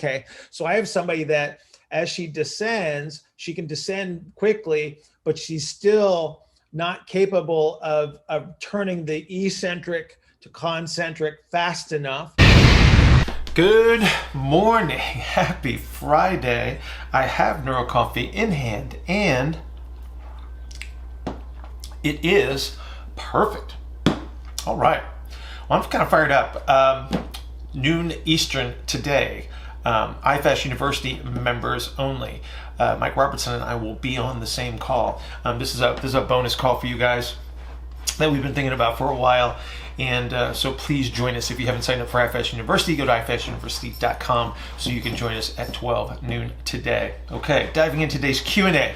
Okay, so I have somebody that as she descends, she can descend quickly, but she's still not capable of turning the eccentric to concentric fast enough. Good morning. Happy Friday. I have Neuro Coffee in hand and it is perfect. All right. Well, I'm kind of fired up. Noon Eastern today. IFAS University members only. Mike Robertson and I will be on the same call. This is a bonus call for you guys that we've been thinking about for a while. And so please join us. If you haven't signed up for IFAS University, go to ifasuniversity.com so you can join us at 12 noon today. Okay, diving into today's Q&A.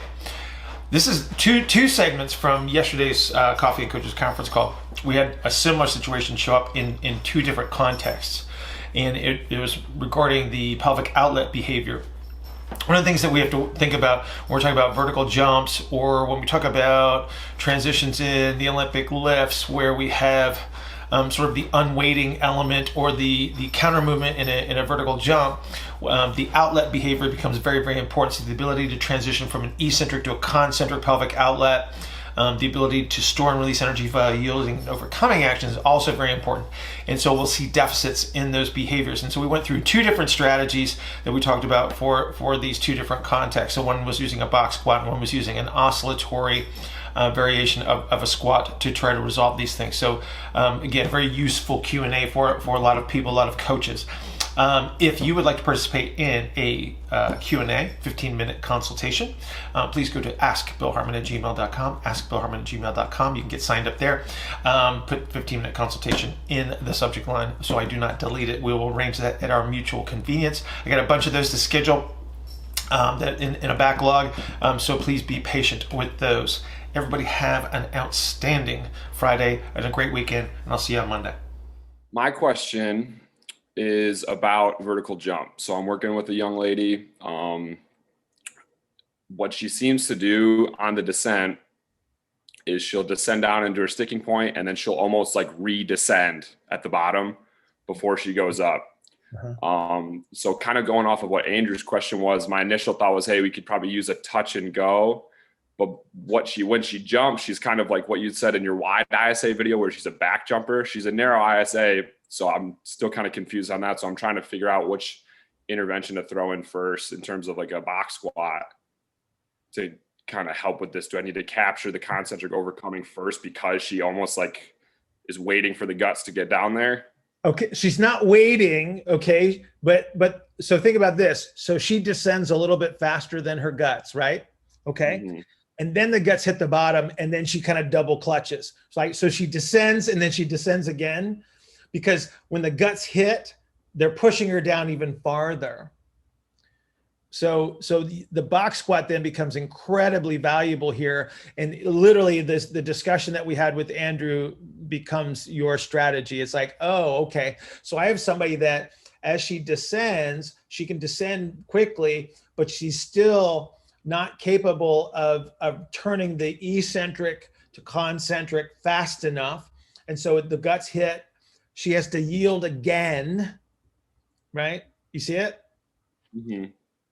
This is two segments from yesterday's Coffee and Coaches conference call. We had a similar situation show up in two different contexts. And it was regarding the pelvic outlet behavior. One of the things that we have to think about when we're talking about vertical jumps, or when we talk about transitions in the Olympic lifts, where we have sort of the unweighting element or the counter movement in a vertical jump, the outlet behavior becomes very, very important. So the ability to transition from an eccentric to a concentric pelvic outlet, the ability to store and release energy via yielding and overcoming actions is also very important. And so we'll see deficits in those behaviors. And so we went through two different strategies that we talked about for these two different contexts. So one was using a box squat and one was using an oscillatory variation of a squat to try to resolve these things. So again, very useful Q&A for a lot of people, a lot of coaches. If you would like to participate in a Q&A, 15-minute consultation, please go to askbillhartman@gmail.com, askbillhartman@gmail.com. You can get signed up there. Put 15-minute consultation in the subject line so I do not delete it. We will arrange that at our mutual convenience. I got a bunch of those to schedule that in a backlog, so please be patient with those. Everybody have an outstanding Friday and a great weekend, and I'll see you on Monday. My question is about vertical jump. So I'm working with a young lady. What she seems to do on the descent is she'll descend down into her sticking point, and then she'll almost like re-descend at the bottom before she goes up. So kind of going off of what Andrew's question was, my initial thought was, hey, we could probably use a touch and go. But when she jumps, she's kind of like what you said in your wide ISA video, where she's a back jumper. She's a narrow ISA. So I'm still kind of confused on that. So I'm trying to figure out which intervention to throw in first in terms of like a box squat to kind of help with this. Do I need to capture the concentric overcoming first because she almost like is waiting for the guts to get down there? Okay, she's not waiting, okay? But so think about this. So she descends a little bit faster than her guts, right? Okay. Mm-hmm. And then the guts hit the bottom, and then she kind of double clutches. So she descends and then she descends again, because when the guts hit, they're pushing her down even farther. So the box squat then becomes incredibly valuable here. And literally the discussion that we had with Andrew becomes your strategy. It's like, oh, okay. So I have somebody that as she descends, she can descend quickly, but she's still not capable of turning the eccentric to concentric fast enough. And so the guts hit, she has to yield again, right? You see it? Mm-hmm.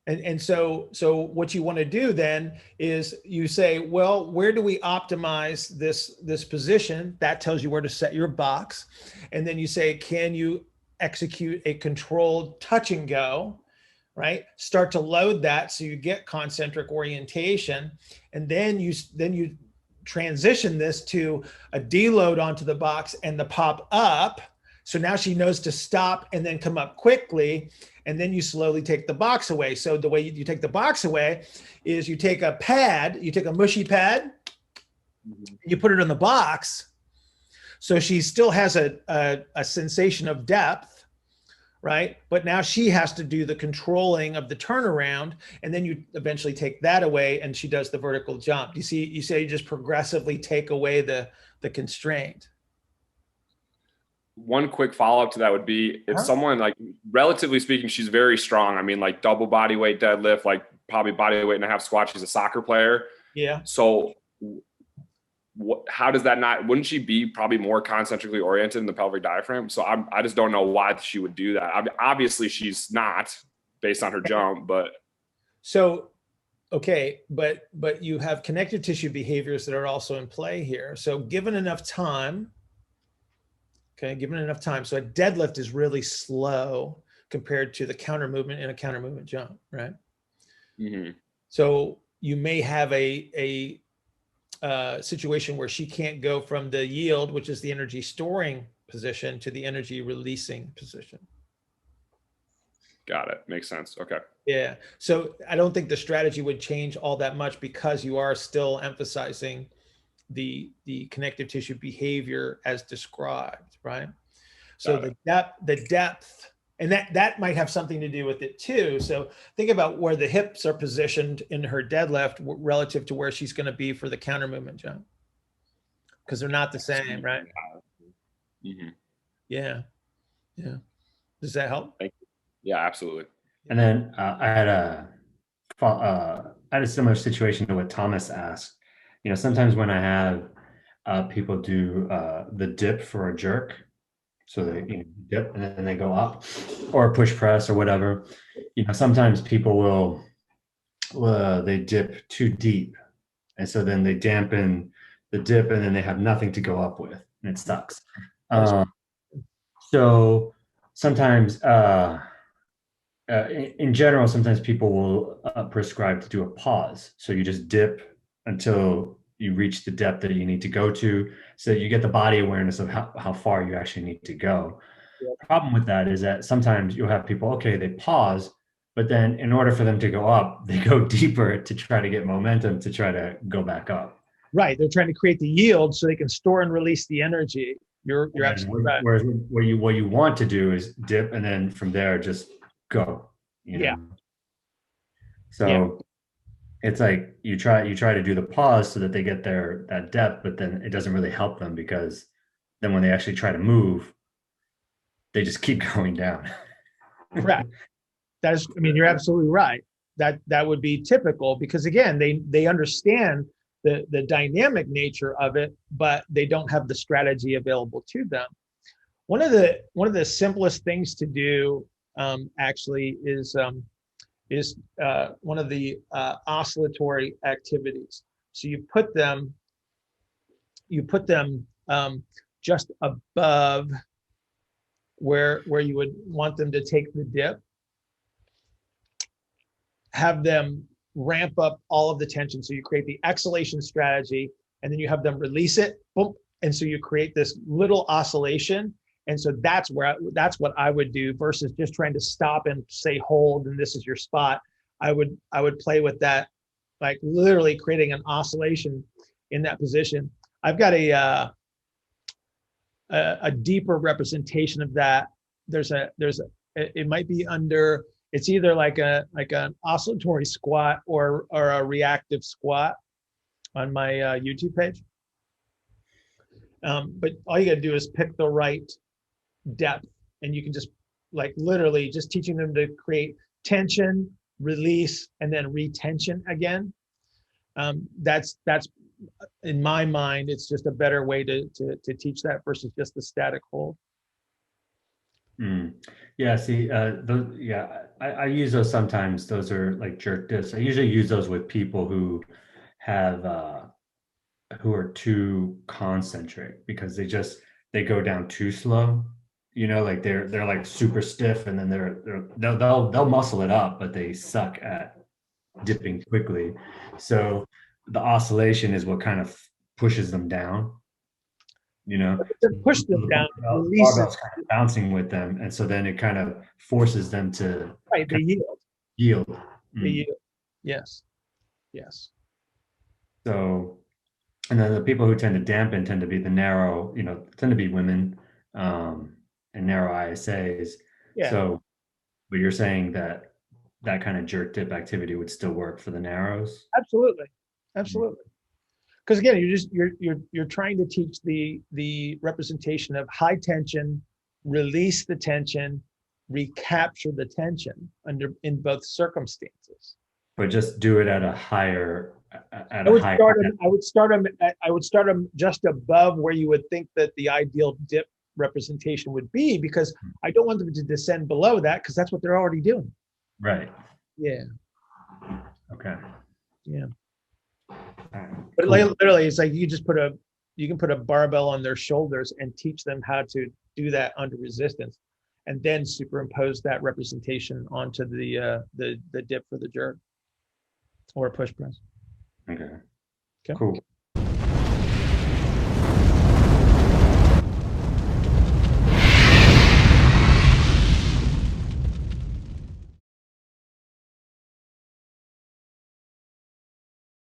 And so what you want to do then is you say, well, where do we optimize this position? That tells you where to set your box. And then you say, can you execute a controlled touch and go? Right? Start to load that so you get concentric orientation, and then you transition this to a deload onto the box and the pop up. So now she knows to stop and then come up quickly, and then you slowly take the box away. So the way you take the box away is you take a pad, you take a mushy pad, you put it in the box. So she still has a sensation of depth, right? But now she has to do the controlling of the turnaround, and then you eventually take that away and she does the vertical jump. You say you just progressively take away the constraint. One quick follow-up to that would be if someone, like, relatively speaking, she's very strong. I mean, like double body weight deadlift, like probably body weight and a half squat. She's a soccer player. Yeah. So how does that not, wouldn't she be probably more concentrically oriented in the pelvic diaphragm? So I just don't know why she would do that. Obviously she's not, based on her jump, but So, okay, but you have connective tissue behaviors that are also in play here. So given enough time, okay, given enough time. So a deadlift is really slow compared to the counter movement in a counter movement jump, right? So you may have a situation where she can't go from the yield, which is the energy storing position, to the energy releasing position. Got it. Makes sense. Okay. Yeah. So I don't think the strategy would change all that much because you are still emphasizing the connective tissue behavior as described, right? So the depth, and that might have something to do with it too. So think about where the hips are positioned in her deadlift relative to where she's going to be for the counter movement jump, because they're not the same, right? Yeah. Yeah. Does that help? Thank you. Yeah, absolutely. And then I had a similar situation to what Thomas asked. You know, sometimes when I have people do the dip for a jerk, so they dip and then they go up, or push press or whatever. You know, sometimes people will they dip too deep, and so then they dampen the dip, and then they have nothing to go up with, and it sucks. So sometimes. In general, sometimes people will prescribe to do a pause. So you just dip until you reach the depth that you need to go to, so you get the body awareness of how far you actually need to go. The problem with that is that sometimes you'll have people, okay, they pause, but then in order for them to go up, they go deeper to try to get momentum to try to go back up. Right. They're trying to create the yield so they can store and release the energy. You're absolutely right. Whereas what you want to do is dip, and then from there just go. Yeah. So it's like you try to do the pause so that they get that depth, but then it doesn't really help them, because then when they actually try to move, they just keep going down. Correct. That is, I mean, you're absolutely right. That would be typical, because again, they understand the dynamic nature of it, but they don't have the strategy available to them. One of the simplest things to do actually is one of the oscillatory activities. So you put them just above where you would want them to take the dip. Have them ramp up all of the tension. So you create the exhalation strategy, and then you have them release it, boom, and so you create this little oscillation. And so that's what I would do, versus just trying to stop and say hold and this is your spot. I would play with that, like literally creating an oscillation in that position. I've got a deeper representation of that. It might be under, it's either like an oscillatory squat or a reactive squat on my YouTube page. But all you got to do is pick the right depth, and you can just like literally just teaching them to create tension, release, and then retention again. That's in my mind, it's just a better way to teach that versus just the static hold. Yeah, see, I use those sometimes. Those are like jerk dips. I usually use those with people who have who are too concentric, because they go down too slow. You know, like they're like super stiff, and then they'll muscle it up, but they suck at dipping quickly. So the oscillation is what kind of pushes them down. You know, push them down, release it, kind of bouncing with them, and so then it kind of forces them to the yield. The yield. Yes. So, and then the people who tend to dampen tend to be the narrow, tend to be women, and narrow ISAs. Yeah. So, but you're saying that kind of jerk dip activity would still work for the narrows? Absolutely. Because again, you're trying to teach the representation of high tension, release the tension, recapture the tension in both circumstances. But just do it at a higher. I would start them just above where you would think that the ideal dip representation would be, because I don't want them to descend below that, because that's what they're already doing. Right. Yeah. Okay. Yeah. All right. But Cool. literally, it's like you can put a barbell on their shoulders and teach them how to do that under resistance, and then superimpose that representation onto the dip for the jerk or push press. Okay. Okay. Cool.